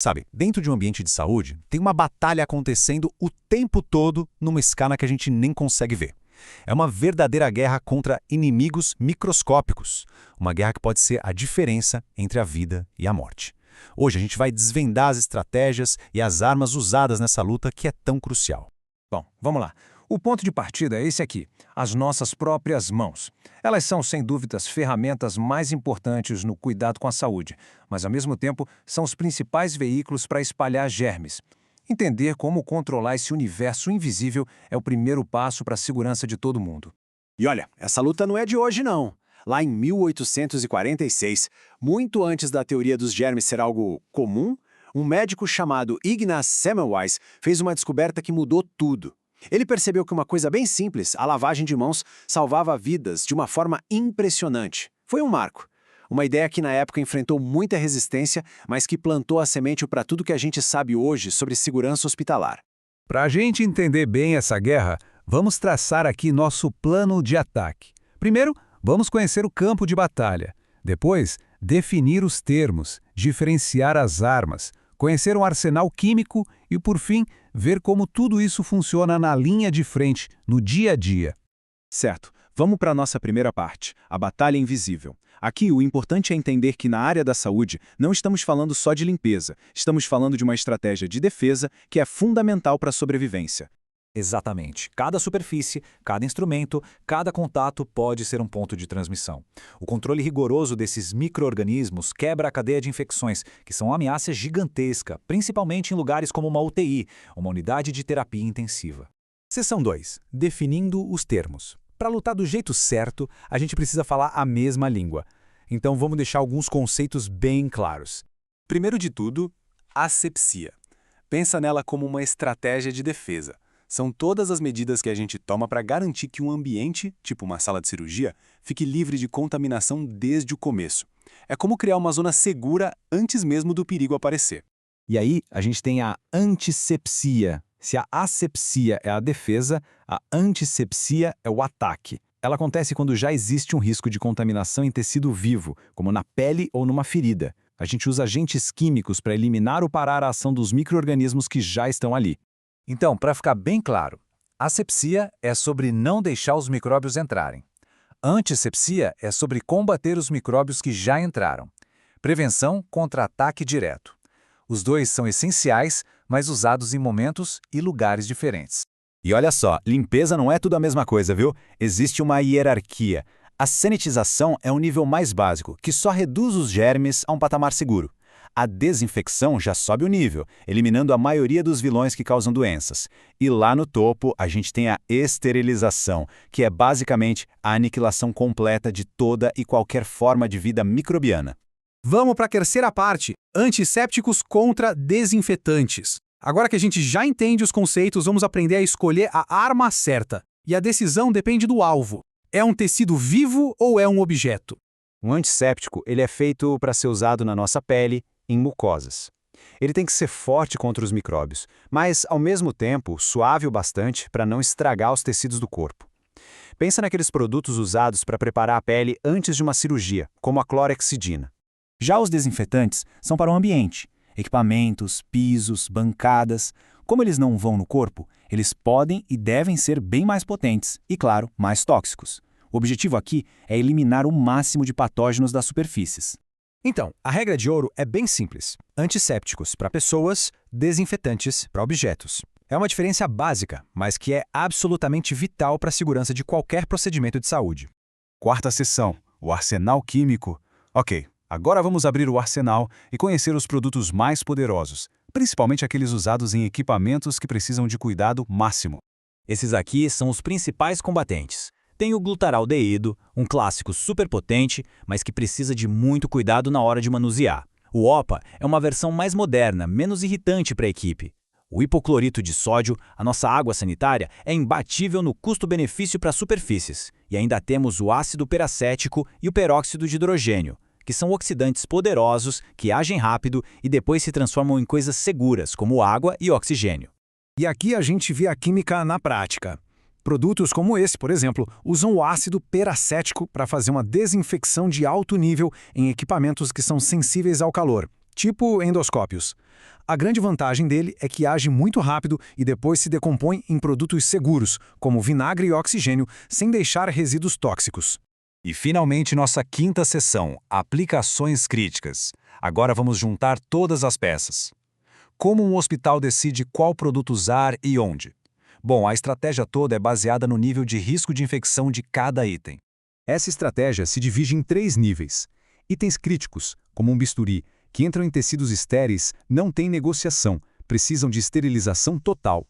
Sabe, dentro de um ambiente de saúde, tem uma batalha acontecendo o tempo todo numa escala que a gente nem consegue ver. É uma verdadeira guerra contra inimigos microscópicos, uma guerra que pode ser a diferença entre a vida e a morte. Hoje a gente vai desvendar as estratégias e as armas usadas nessa luta que é tão crucial. Bom, vamos lá. O ponto de partida é esse aqui, as nossas próprias mãos. Elas são, sem dúvidas, ferramentas mais importantes no cuidado com a saúde, mas, ao mesmo tempo, são os principais veículos para espalhar germes. Entender como controlar esse universo invisível é o primeiro passo para a segurança de todo mundo. E olha, essa luta não é de hoje, não. Lá em 1846, muito antes da teoria dos germes ser algo comum, um médico chamado Ignaz Semmelweis fez uma descoberta que mudou tudo. Ele percebeu que uma coisa bem simples, a lavagem de mãos, salvava vidas de uma forma impressionante. Foi um marco. Uma ideia que na época enfrentou muita resistência, mas que plantou a semente para tudo que a gente sabe hoje sobre segurança hospitalar. Para a gente entender bem essa guerra, vamos traçar aqui nosso plano de ataque. Primeiro, vamos conhecer o campo de batalha. Depois, definir os termos, diferenciar as armas, conhecer um arsenal químico e, por fim, ver como tudo isso funciona na linha de frente, no dia a dia. Certo, vamos para a nossa primeira parte, a batalha invisível. Aqui o importante é entender que na área da saúde não estamos falando só de limpeza, estamos falando de uma estratégia de defesa que é fundamental para a sobrevivência. Exatamente. Cada superfície, cada instrumento, cada contato pode ser um ponto de transmissão. O controle rigoroso desses micro-organismos quebra a cadeia de infecções, que são uma ameaça gigantesca, principalmente em lugares como uma UTI, uma unidade de terapia intensiva. Seção 2. Definindo os termos. Para lutar do jeito certo, a gente precisa falar a mesma língua. Então vamos deixar alguns conceitos bem claros. Primeiro de tudo, asepsia. Pensa nela como uma estratégia de defesa. São todas as medidas que a gente toma para garantir que um ambiente, tipo uma sala de cirurgia, fique livre de contaminação desde o começo. É como criar uma zona segura antes mesmo do perigo aparecer. E aí, a gente tem a antisepsia. Se a asepsia é a defesa, a antisepsia é o ataque. Ela acontece quando já existe um risco de contaminação em tecido vivo, como na pele ou numa ferida. A gente usa agentes químicos para eliminar ou parar a ação dos micro-organismos que já estão ali. Então, para ficar bem claro, asepsia é sobre não deixar os micróbios entrarem. Antisepsia é sobre combater os micróbios que já entraram. Prevenção contra ataque direto. Os dois são essenciais, mas usados em momentos e lugares diferentes. E olha só, limpeza não é tudo a mesma coisa, viu? Existe uma hierarquia. A sanitização é um nível mais básico, que só reduz os germes a um patamar seguro. A desinfecção já sobe o nível, eliminando a maioria dos vilões que causam doenças. E lá no topo, a gente tem a esterilização, que é basicamente a aniquilação completa de toda e qualquer forma de vida microbiana. Vamos para a terceira parte, antissépticos contra desinfetantes. Agora que a gente já entende os conceitos, vamos aprender a escolher a arma certa. E a decisão depende do alvo. É um tecido vivo ou é um objeto? Um antisséptico ele é feito para ser usado na nossa pele, em mucosas. Ele tem que ser forte contra os micróbios, mas, ao mesmo tempo, suave o bastante para não estragar os tecidos do corpo. Pensa naqueles produtos usados para preparar a pele antes de uma cirurgia, como a clorexidina. Já os desinfetantes são para o ambiente, equipamentos, pisos, bancadas. Como eles não vão no corpo, eles podem e devem ser bem mais potentes e, claro, mais tóxicos. O objetivo aqui é eliminar o máximo de patógenos das superfícies. Então, a regra de ouro é bem simples. Antissépticos para pessoas, desinfetantes para objetos. É uma diferença básica, mas que é absolutamente vital para a segurança de qualquer procedimento de saúde. Quarta seção, o arsenal químico. Ok, agora vamos abrir o arsenal e conhecer os produtos mais poderosos, principalmente aqueles usados em equipamentos que precisam de cuidado máximo. Esses aqui são os principais combatentes. Tem o glutaraldeído, um clássico super potente, mas que precisa de muito cuidado na hora de manusear. O OPA é uma versão mais moderna, menos irritante para a equipe. O hipoclorito de sódio, a nossa água sanitária, é imbatível no custo-benefício para superfícies. E ainda temos o ácido peracético e o peróxido de hidrogênio, que são oxidantes poderosos que agem rápido e depois se transformam em coisas seguras, como água e oxigênio. E aqui a gente vê a química na prática. Produtos como esse, por exemplo, usam o ácido peracético para fazer uma desinfecção de alto nível em equipamentos que são sensíveis ao calor, tipo endoscópios. A grande vantagem dele é que age muito rápido e depois se decompõe em produtos seguros, como vinagre e oxigênio, sem deixar resíduos tóxicos. E finalmente nossa quinta seção, aplicações críticas. Agora vamos juntar todas as peças. Como um hospital decide qual produto usar e onde? Bom, a estratégia toda é baseada no nível de risco de infecção de cada item. Essa estratégia se divide em 3 níveis. Itens críticos, como um bisturi, que entram em tecidos estéreis, não têm negociação, precisam de esterilização total.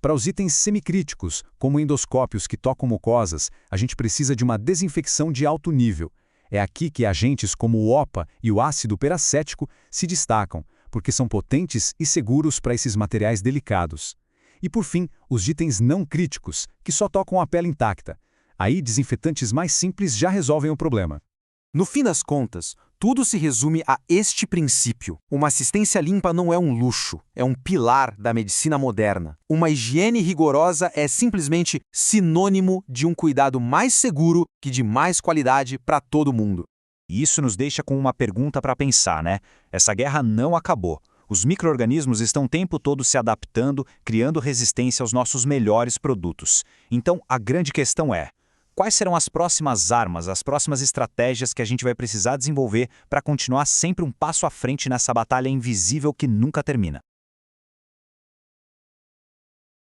Para os itens semicríticos, como endoscópios que tocam mucosas, a gente precisa de uma desinfecção de alto nível. É aqui que agentes como o OPA e o ácido peracético se destacam, porque são potentes e seguros para esses materiais delicados. E por fim, os itens não críticos, que só tocam a pele intacta. Aí, desinfetantes mais simples já resolvem o problema. No fim das contas, tudo se resume a este princípio. Uma assistência limpa não é um luxo, é um pilar da medicina moderna. Uma higiene rigorosa é simplesmente sinônimo de um cuidado mais seguro e de mais qualidade para todo mundo. E isso nos deixa com uma pergunta para pensar, né? Essa guerra não acabou. Os micro-organismos estão o tempo todo se adaptando, criando resistência aos nossos melhores produtos. Então, a grande questão é: quais serão as próximas armas, as próximas estratégias que a gente vai precisar desenvolver para continuar sempre um passo à frente nessa batalha invisível que nunca termina?